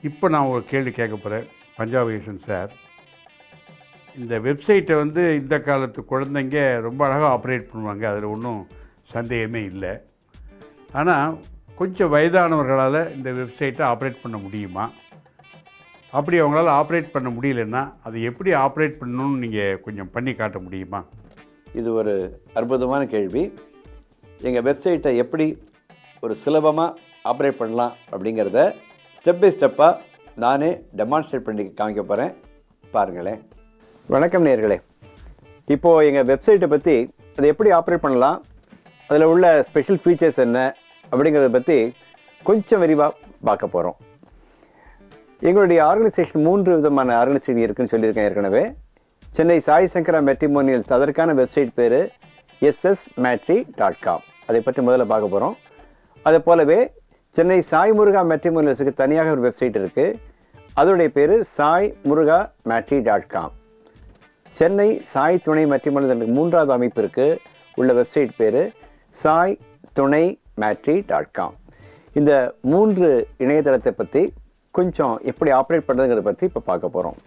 இப்போ நான் ஒரு கேள்வி கேட்க போகிறேன் பஞ்சாபேஷன் சார். இந்த வெப்சைட்டை வந்து இந்த காலத்து குழந்தைங்க ரொம்ப அழகாக ஆப்ரேட் பண்ணுவாங்க, அதில் ஒன்றும் சந்தேகமே இல்லை. ஆனால் கொஞ்சம் வயதானவர்களால் இந்த வெப்சைட்டை ஆப்ரேட் பண்ண முடியுமா? அப்படி அவங்களால ஆப்ரேட் பண்ண முடியலன்னா அது எப்படி ஆப்ரேட் பண்ணணும்னு நீங்கள் கொஞ்சம் பண்ணி காட்ட முடியுமா? இது ஒரு அற்புதமான கேள்வி. எங்கள் வெப்சைட்டை எப்படி ஒரு சுலபமாக ஆப்ரேட் பண்ணலாம் அப்படிங்கிறத ஸ்டெப் பை ஸ்டெப்பாக நானே டெமான்ஸ்ட்ரேட் பண்ணி காமிக்க போகிறேன், பாருங்களேன். வணக்கம் நேயர்களே. இப்போது எங்கள் வெப்சைட்டை பற்றி அதை எப்படி ஆப்ரேட் பண்ணலாம், அதில் உள்ள ஸ்பெஷல் ஃபீச்சர்ஸ் என்ன அப்படிங்கிறத பற்றி கொஞ்சம் விரிவாக பார்க்க போகிறோம். எங்களுடைய ஆர்கனைசேஷன் 3 விதமான ஆர்கனைசேஷன் இருக்குதுன்னு சொல்லியிருக்கேன் ஏற்கனவே. சென்னை சாய் சங்கரா மெட்ரிமோனியல்ஸ், அதற்கான வெப்சைட் பேர் ssmatri.com. அதை பற்றி முதல்ல பார்க்க போகிறோம். அதை போலவே சென்னை சாய் முருகா மெட்ரிமோனியல்ஸுக்கு தனியாக ஒரு வெப்சைட் இருக்குது, அதோடைய பேர் saimurugamattri.com. சென்னை சாய் துணை மெட்ரிமோனியல் 3வது அமைப்பு இருக்குது, உள்ள வெப்சைட் பேர் saitunamatri.com. இந்த 3 இணையதளத்தை பற்றி கொஞ்சம் எப்படி ஆப்ரேட் பண்ணுறதுங்கிறத பற்றி இப்போ பார்க்க போகிறோம்.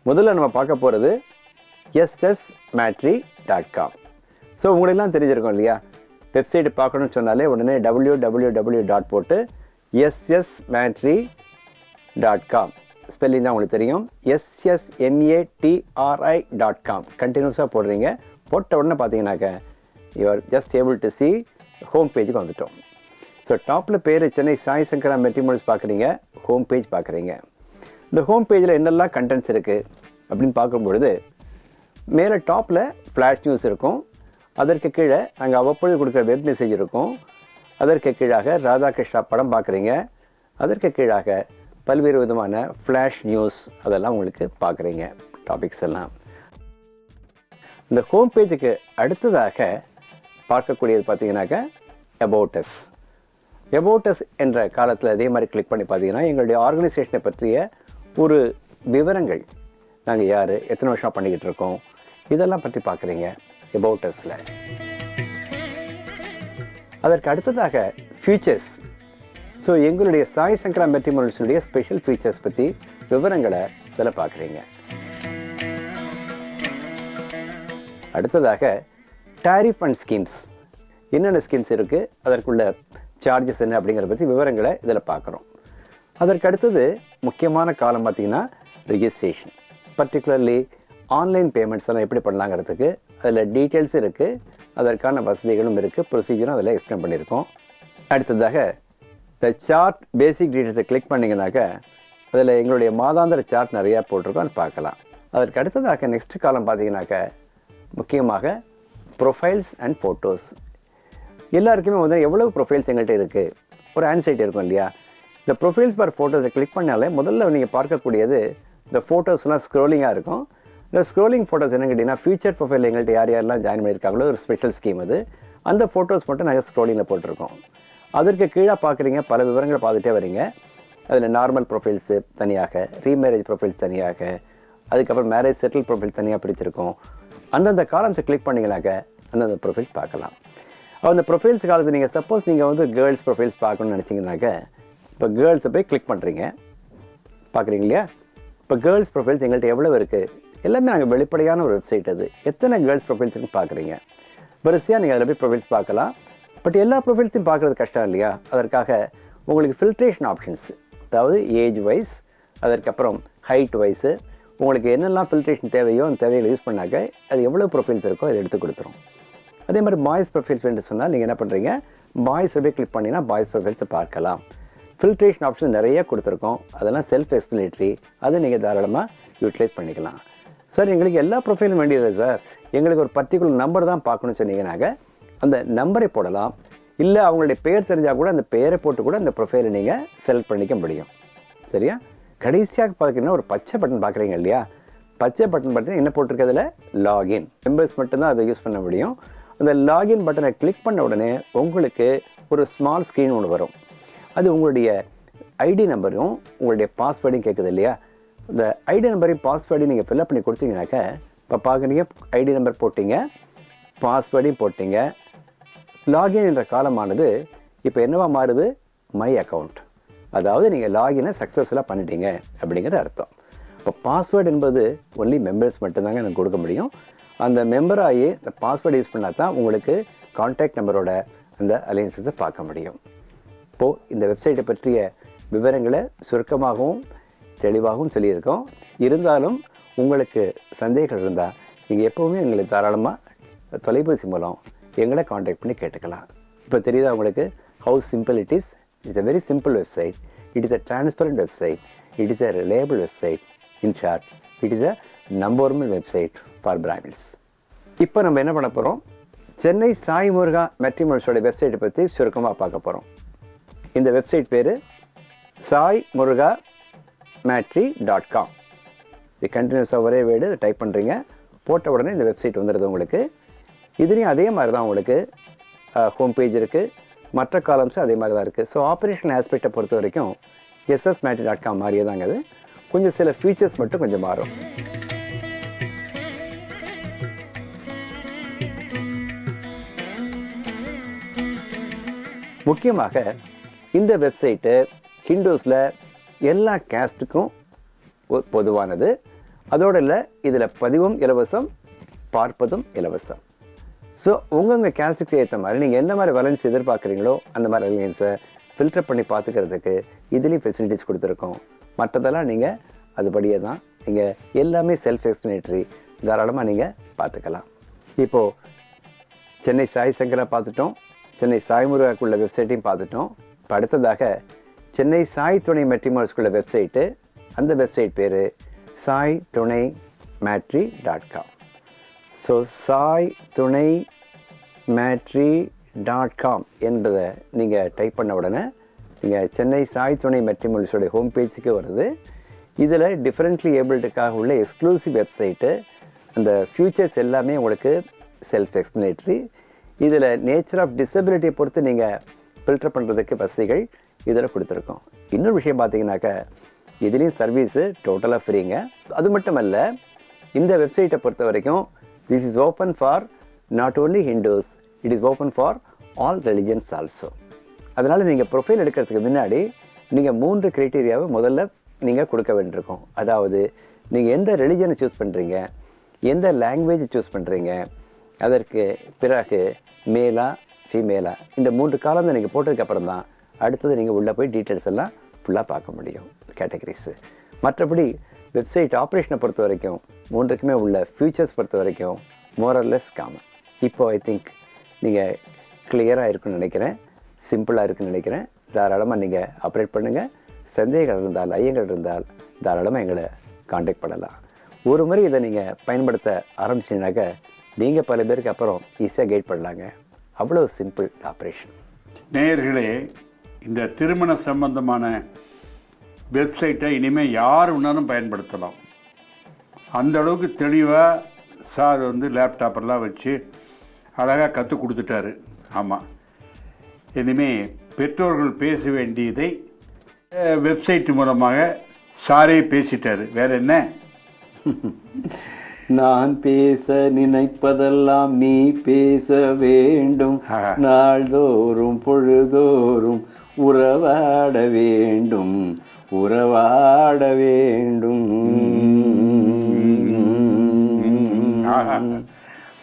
முதல்ல நம்ம பார்க்க போகிறது ssmatri.com. ஸோ உங்களெல்லாம் தெரிஞ்சிருக்கோம் இல்லையா, வெப்சைட்டு பார்க்கணும்னு சொன்னாலே உடனே www. போட்டு ssmatri.com ஸ்பெல்லிங் தான் உங்களுக்கு தெரியும். ssmatri.com கண்டினியூஸாக போடுறீங்க. போட்ட உடனே பார்த்தீங்கன்னாக்க you are just able to see home பேஜுக்கு வந்துட்டோம். ஸோ டாப்பில் பேர் சென்னை சாய் சங்கரா மெட்ரிமோனியல்ஸ் பார்க்குறீங்க, ஹோம் பேஜ் பார்க்குறீங்க. இந்த ஹோம் பேஜில் என்னெல்லாம் கண்டென்ட்ஸ் இருக்குது அப்படின்னு பார்க்கும்பொழுது மேலே டாப்பில் ஃப்ளாஷ் நியூஸ் இருக்கும், அதற்கு கீழே நாங்கள் அவ்வப்பொழுது கொடுக்குற வெப் மெசேஜ் இருக்கும், அதற்கு கீழாக ராதாகிருஷ்ணா படம் பார்க்குறீங்க, அதற்கு கீழாக பல்வேறு விதமான ஃப்ளாஷ் நியூஸ் அதெல்லாம் உங்களுக்கு பார்க்குறீங்க, டாபிக்ஸ் எல்லாம். இந்த ஹோம் பேஜுக்கு அடுத்ததாக பார்க்கக்கூடியது பார்த்தீங்கன்னாக்க அபவுட் அஸ் என்ற காலத்தில் அதே மாதிரி கிளிக் பண்ணி பார்த்தீங்கன்னா எங்களுடைய ஆர்கனைசேஷனை பற்றிய ஒரு விவரங்கள், நாங்கள் யார், எத்தனை வருஷம் பண்ணிக்கிட்டு இருக்கோம், இதெல்லாம் பற்றி பார்க்குறீங்க அபவுட் அஸ்ல. அதற்கு அடுத்ததாக ஃபியூச்சர்ஸ். ஸோ எங்களுடைய சாய் சங்கரா மெட்ரிமோனியல்ஸுடைய ஸ்பெஷல் ஃபீச்சர்ஸ் பற்றி விவரங்களை இதில் பார்க்குறீங்க. அடுத்ததாக டாரிஃப் அண்ட் ஸ்கீம்ஸ், என்னென்ன ஸ்கீம்ஸ் இருக்குது, அதற்குள்ள சார்ஜஸ் என்ன அப்படிங்கிறத பற்றி விவரங்களை இதில் பார்க்குறோம். அதற்கு அடுத்தது முக்கியமான காலம் பார்த்திங்கன்னா ரிஜிஸ்ட்ரேஷன், பர்டிகுலர்லி ஆன்லைன் பேமெண்ட்ஸ் எல்லாம் எப்படி பண்ணலாங்கிறதுக்கு அதில் டீட்டெயில்ஸ் இருக்குது, அதற்கான வசதிகளும் இருக்குது, ப்ரொசீஜரும் அதில் எக்ஸ்பிளைன் பண்ணியிருக்கோம். அடுத்ததாக இந்த சார்ட் பேசிக் டீட்டெயில்ஸை கிளிக் பண்ணிங்கனாக்க அதில் எங்களுடைய மாதாந்திர சார்ட் நிறையா போட்டிருக்கோம், அது பார்க்கலாம். அதற்கு அடுத்ததாக நெக்ஸ்ட் காலம் பார்த்தீங்கன்னாக்க முக்கியமாக ப்ரொஃபைல்ஸ் அண்ட் ஃபோட்டோஸ். எல்லாருக்குமே வந்து எவ்வளவு ப்ரொஃபைல்ஸ் எங்கள்கிட்ட இருக்குது, ஒரு ஆன்சைட் இருக்கும் இல்லையா. இந்த ப்ரொஃபைல்ஸ் பார் ஃபோட்டோஸை கிளிக் பண்ணாலே முதல்ல நீங்கள் பார்க்கக்கூடியது இந்த ஃபோட்டோஸ்லாம் ஸ்க்ரோலிங்காக இருக்கும். இந்த ஸ்க்ரோலிங் ஃபோட்டோஸ் என்ன கேட்டிங்கன்னா ஃபியூச்சர் ப்ரொஃபைல் எங்கள்கிட்ட யார் யாரெல்லாம் ஜாயின் பண்ணியிருக்காங்களோ ஒரு ஸ்பெஷல் ஸ்கீம் அது. அந்த ஃபோட்டோஸ் மட்டும் நாங்கள் ஸ்க்ரோலிங்கில் போட்டிருக்கோம். அதற்கு கீழே பார்க்குறீங்க, பல விவரங்களை பார்த்துட்டே வரீங்க. அதில் நார்மல் ப்ரொஃபைல்ஸு தனியாக, ரீமேரேஜ் ப்ரொஃபைல்ஸ் தனியாக, அதுக்கப்புறம் மேரேஜ் செட்டில் ப்ரொஃபைல் தனியாக பிடிச்சிருக்கோம். அந்தந்த காலம்ஸை கிளிக் பண்ணிங்கனாக்க அந்தந்த ப்ரொஃபைல்ஸ் பார்க்கலாம். அந்த ப்ரொஃபைல்ஸ் காலத்தில் நீங்கள் சப்போஸ் நீங்கள் வந்து கேர்ள்ஸ் ப்ரொஃபைல்ஸ் பார்க்கணும்னு நினச்சிங்கனாக்க இப்போ கேர்ள்ஸை போய் கிளிக் பண்ணுறீங்க, பார்க்குறீங்க இல்லையா. இப்போ கேர்ள்ஸ் ப்ரொஃபைல்ஸ் எங்கள்கிட்ட எவ்வளோ இருக்குது, எல்லாமே நாங்கள் வெளிப்படையான ஒரு வெப்சைட். அது எத்தனை கேர்ள்ஸ் ப்ரொஃபைல்ஸுன்னு பார்க்குறீங்க, வரிசையாக நீங்கள் அதில் போய் ப்ரொஃபைல்ஸ் பார்க்கலாம். பட் எல்லா ப்ரொஃபைல்ஸையும் பார்க்குறது கஷ்டம் இல்லையா, அதற்காக உங்களுக்கு ஃபில்ட்ரேஷன் ஆப்ஷன்ஸ், அதாவது ஏஜ் வைஸ், அதற்கப்புறம் ஹைட் வைஸு, உங்களுக்கு என்னெல்லாம் ஃபில்ட்ரேஷன் தேவையோ அந்த தேவையை யூஸ் பண்ணாக்க அது எவ்வளோ ப்ரொஃபைல்ஸ் இருக்கோ அதை எடுத்து கொடுத்துரும். அதே மாதிரி பாய்ஸ் ப்ரொஃபைல்ஸ் வேண்டு சொன்னால் நீங்கள் என்ன பண்ணுறீங்க, பாய்ஸை போய் கிளிக் பண்ணிங்கன்னா பாய்ஸ் ப்ரொஃபைல்ஸை பார்க்கலாம். ஃபில்ட்ரேஷன் ஆப்ஷன் நிறைய கொடுத்துருக்கோம், அதெல்லாம் செல்ஃப் எக்ஸ்பிளேட்டரி, அதை நீங்கள் தாராளமாக யூட்டிலைஸ் பண்ணிக்கலாம். சார் எங்களுக்கு எல்லா ப்ரொஃபைலும் வேண்டியது சார், எங்களுக்கு ஒரு பர்டிகுலர் நம்பர் தான் பார்க்கணும்னு சொன்னீங்கன்னாக்க அந்த நம்பரை போடலாம். இல்லை அவங்களுடைய பெயர் தெரிஞ்சால் கூட அந்த பெயரை போட்டு கூட அந்த ப்ரொஃபைலை நீங்கள் செலக்ட் பண்ணிக்க முடியும். சரியா. கடைசியாக பார்த்திங்கன்னா ஒரு பச்சை பட்டன் பார்க்குறீங்க இல்லையா, பச்சை பட்டன் பார்த்தீங்கன்னா என்ன போட்டிருக்கிறதுல லாகின், மெம்பர்ஸ் மட்டும்தான் அதை யூஸ் பண்ண முடியும். அந்த லாகின் பட்டனை கிளிக் பண்ண உடனே உங்களுக்கு ஒரு ஸ்மால் ஸ்க்ரீன் ஒன்று வரும். அது உங்களுடைய ஐடி நம்பரும் உங்களுடைய பாஸ்வேர்டையும் கேட்குது இல்லையா. இந்த ஐடி நம்பரையும் பாஸ்வேர்டையும் நீங்கள் ஃபில்அப் பண்ணி கொடுத்தீங்கன்னாக்க இப்போ பார்க்குறீங்க, ஐடி நம்பர் போட்டிங்க, பாஸ்வேர்டையும் போட்டிங்க, லாகின் என்ற காலமானது இப்போ என்னவா மாறுது, மை அக்கௌண்ட். அதாவது நீங்கள் லாகினை சக்ஸஸ்ஃபுல்லாக பண்ணிட்டீங்க அப்படிங்கிறது அர்த்தம். இப்போ பாஸ்வேர்டு என்பது ஒன்லி மெம்பர்ஸ் மட்டும்தாங்க எனக்கு கொடுக்க முடியும். அந்த மெம்பராகி இந்த பாஸ்வேர்டு யூஸ் பண்ணால் தான் உங்களுக்கு கான்டாக்ட் நம்பரோட அந்த அலையன்ஸஸை பார்க்க முடியும். இப்போது இந்த வெப்சைட்டை பற்றிய விவரங்களை சுருக்கமாகவும் தெளிவாகவும் சொல்லியிருக்கோம். இருந்தாலும் உங்களுக்கு சந்தேகங்கள் இருந்தால் நீங்கள் எப்போவுமே எங்களை தாராளமாக தொலைபேசி மூலம் எங்களை காண்டாக்ட் பண்ணி கேட்டுக்கலாம். இப்போ தெரியுதா உங்களுக்கு how simple it is. It's a very simple website. It is a transparent website. It is a reliable website. In short, it is a number one website for Brahmins. இப்போ நம்ம என்ன பண்ண போகிறோம், சென்னை சாய் முருகா மேட்ரிமோனிஸோட வெப்சைட்டை பற்றி சுருக்கமாக பார்க்க போகிறோம். இந்த வெப்சைட் பேர் சாய் முருகா matri.com. இது கண்டினியூஸாக ஒரே வேர்டு டைப் பண்ணுறீங்க, போட்ட உடனே இந்த வெப்சைட் வந்துடுது உங்களுக்கு. இதுலேயும் அதே மாதிரி தான் உங்களுக்கு ஹோம் பேஜ் இருக்குது, மற்ற காலம்ஸும் அதே மாதிரி தான் இருக்குது. ஸோ ஆப்ரேஷனல் ஆஸ்பெக்டை பொறுத்த வரைக்கும் ssmatri.com மாதிரியே தாங்க அது. கொஞ்சம் சில ஃபீச்சர்ஸ் மட்டும் கொஞ்சம் மாறும். முக்கியமாக இந்த வெப்சைட்டு ஹிந்துஸில் எல்லா கேஸ்ட்டுக்கும் பொதுவானது. அதோடு இல்லை, இதில் பதிவும் இலவசம், பார்ப்பதும் இலவசம். ஸோ உங்கள் கேஸ்ட்டுக்கு ஏற்ற மாதிரி நீங்கள் எந்த மாதிரி அலையன்ஸ் எதிர்பார்க்குறீங்களோ அந்த மாதிரி அலையன்ஸை ஃபில்டர் பண்ணி பார்த்துக்கிறதுக்கு இதுலேயும் ஃபெசிலிட்டிஸ் கொடுத்துருக்கோம். மற்றதெல்லாம் நீங்கள் அதுபடியே தான், நீங்கள் எல்லாமே செல்ஃப் எக்ஸ்பிளனேட்டரி, தாராளமாக நீங்கள் பார்த்துக்கலாம். இப்போது சென்னை சாய் சங்கரை பார்த்துட்டோம், சென்னை சாய் முருகாக்குள்ள வெப்சைட்டையும் பார்த்துட்டோம். இப்போ அடுத்ததாக சென்னை சாய் துணை மேட்ரிமோனிஸ்குள்ள வெப்சைட்டு. அந்த வெப்சைட் பேர் சாய் துணை matri.com. ஸோ சாய் துணை matri.com என்பதை நீங்கள் டைப் பண்ண உடனே நீங்கள் சென்னை சாய் துணை மேட்ரிமோனிஸோடைய ஹோம் பேஜுக்கு வருது. இதில் டிஃப்ரெண்ட்லி ஏபிள்டுக்காக உள்ள எக்ஸ்க்ளூசிவ் வெப்சைட்டு, அந்த ஃபியூச்சர்ஸ் எல்லாமே உங்களுக்கு செல்ஃப் எக்ஸ்பிளனேட்டரி. இதில் நேச்சர் ஆஃப் டிசபிலிட்டியை பொறுத்து நீங்கள் ஃபில்டர் பண்ணுறதுக்கு வசதிகள் இதில் கொடுத்துருக்கோம். இன்னொரு விஷயம் பார்த்தீங்கன்னாக்கா, இதுலேயும் சர்வீஸு டோட்டலாக ஃப்ரீங்க. அது மட்டும் அல்ல, இந்த வெப்சைட்டை பொறுத்த வரைக்கும் this is open for not only Hindus, it is open for all religions also. அதனால் நீங்கள் ப்ரொஃபைல் எடுக்கிறதுக்கு முன்னாடி நீங்கள் 3 க்ரைட்டீரியாவை முதல்ல நீங்கள் கொடுக்க வேண்டியிருக்கும். அதாவது நீங்கள் எந்த ரிலிஜனை சூஸ் பண்ணுறீங்க, எந்த லாங்குவேஜ் சூஸ் பண்ணுறீங்க, அதற்கு பிறகு மேலா ஃபீமேலா, இந்த 3 காலம் தான் நீங்கள் போட்டதுக்கப்புறம் தான் அடுத்தது நீங்கள் உள்ளே போய் டீட்டெயில்ஸ் எல்லாம் ஃபுல்லாக பார்க்க முடியும், கேட்டகரிஸு. மற்றபடி வெப்சைட் ஆப்ரேஷனை பொறுத்த வரைக்கும் 3க்குமே உள்ள ஃபியூச்சர்ஸ் பொறுத்த வரைக்கும் மோரல்லெஸ் காமன். இப்போ ஐ திங்க் நீங்கள் கிளியராக இருக்குன்னு நினைக்கிறேன், சிம்பிளாக இருக்குன்னு நினைக்கிறேன். தாராளமாக நீங்கள் ஆப்ரேட் பண்ணுங்கள். சந்தேகங்கள் இருந்தால், ஐயங்கள் இருந்தால் தாராளமாக எங்களை காண்டாக்ட் பண்ணலாம். ஒரு முறை இதை நீங்கள் பயன்படுத்த ஆரம்பிச்சிங்கனாக்கா நீங்கள் பல பேருக்கு அப்புறம் ஈஸியாக கைட் பண்ணலாங்க. அவ்வளோ சிம்பிள் ஆப்ரேஷன். நேயர்களே, இந்த திருமண சம்பந்தமான வெப்சைட்டை இனிமேல் யார் வேணாலும் பயன்படுத்தலாம். அந்த அளவுக்கு தெளிவாக சார் லேப்டாப்பெல்லாம் வச்சு அழகாக கற்றுக் கொடுத்துட்டாரு. ஆமாம், இனிமேல் பெற்றோர்கள் பேச வேண்டியதை வெப்சைட் மூலமாக சாரே பேசிட்டாரு. வேற என்ன? நான் பேச நினைப்பதெல்லாம் நீ பேச வேண்டும், நாள்தோறும் பொழுதோறும் உறவாட வேண்டும், உறவாட வேண்டும்.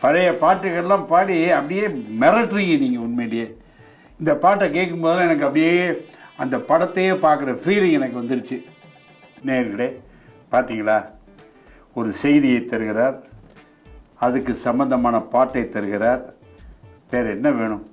பழைய பாட்டுகள்லாம் பாடி அப்படியே மிரட்டுறீங்க நீங்கள். உண்மையிலேயே இந்த பாட்டை கேட்கும்போது எனக்கு அப்படியே அந்த படத்தையே பார்க்குற ஃபீலிங் எனக்கு வந்துருச்சு. நேர்களே, பார்த்தீங்களா, ஒரு செய்தியை தருகிறார், அதுக்கு சம்பந்தமான பாட்டை தருகிறார். வேறு என்ன வேணும்?